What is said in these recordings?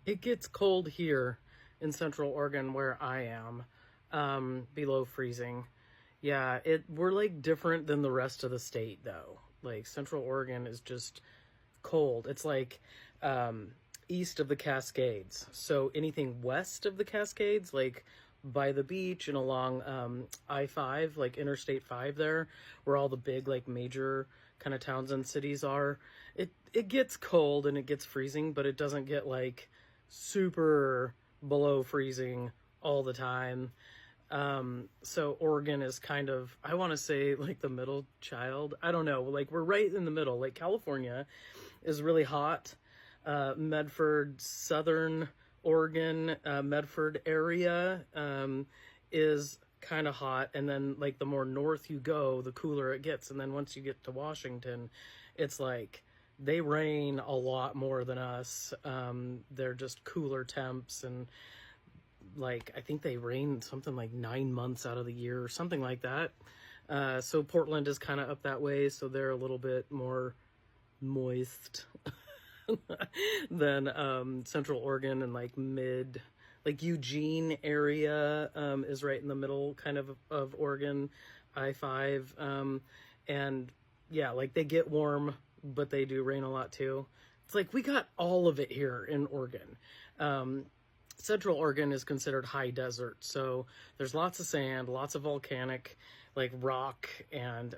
It gets cold here in Central Oregon where I am, below freezing. Yeah, we're like different than the rest of the state though. Like Central Oregon is just cold. It's like east of the Cascades. So anything west of the Cascades, like by the beach and along I-5, like Interstate 5 there, where all the big like major kind of towns and cities are, it gets cold and it gets freezing, but it doesn't get like super below freezing all the time. So Oregon is kind of, I want to say like the middle child. I don't know. Like we're right in the middle. Like California is really hot. Medford, Southern Oregon, Medford area, is kind of hot. And then like the more north you go, the cooler it gets. And then once you get to Washington, it's like they rain a lot more than us. They're just cooler temps, and like I think they rain something like 9 months out of the year or something like that. So Portland is kind of up that way, so they're a little bit more moist than Central Oregon, and like like Eugene area is right in the middle kind of Oregon, I-5. And yeah, like they get warm, but they do rain a lot too. It's like we got all of it here in Oregon. Central Oregon is considered high desert, so there's lots of sand, lots of volcanic like rock, and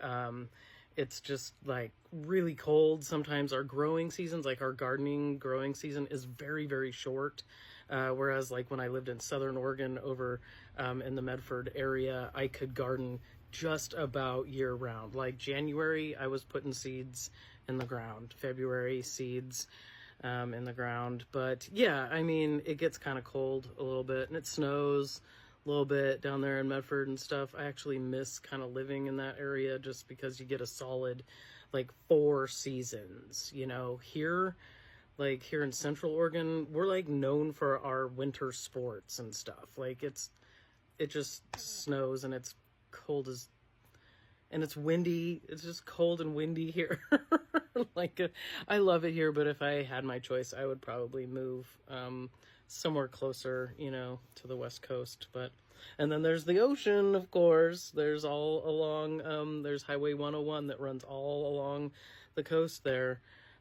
it's just like really cold. Sometimes our growing seasons, like our gardening growing season, is very, very short. Whereas like when I lived in Southern Oregon over in the Medford area, I could garden just about year round. Like January, I was putting seeds in the ground. February, seeds in the ground. But yeah, I mean, it gets kind of cold a little bit, and it snows a little bit down there in Medford and stuff. I actually miss kind of living in that area just because you get a solid like 4 seasons, you know. Here, like here in Central Oregon, we're like known for our winter sports and stuff. Like it just snows and it's cold as, and it's windy. It's just cold and windy here. Like I love it here, but if I had my choice, I would probably move somewhere closer, you know, to the West Coast. But and then there's the ocean, of course. There's all along there's Highway 101 that runs all along the coast there.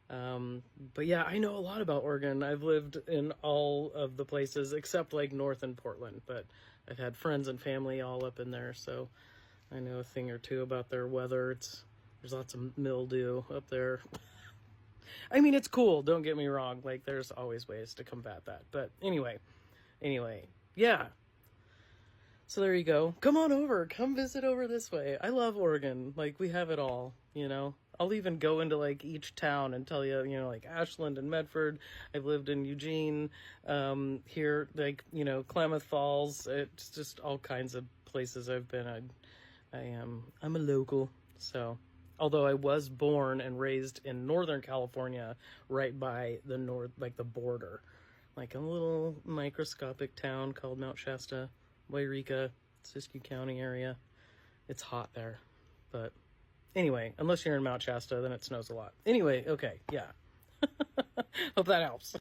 But yeah, I know a lot about Oregon. I've lived in all of the places except like north in Portland, but I've had friends and family all up in there, so I know a thing or two about their weather. There's lots of mildew up there. I mean, it's cool, don't get me wrong. Like, there's always ways to combat that. But anyway, yeah. So there you go. Come on over. Come visit over this way. I love Oregon. Like, we have it all, you know. I'll even go into, like, each town and tell you, you know, like, Ashland and Medford. I've lived in Eugene, here, like, you know, Klamath Falls. It's just all kinds of places I've been. I'm a local, so... Although I was born and raised in Northern California, right by the north, like the border, like a little microscopic town called Mount Shasta, Wairika, Siskiyou County area. It's hot there, but anyway, unless you're in Mount Shasta, then it snows a lot. Anyway, okay, yeah. Hope that helps.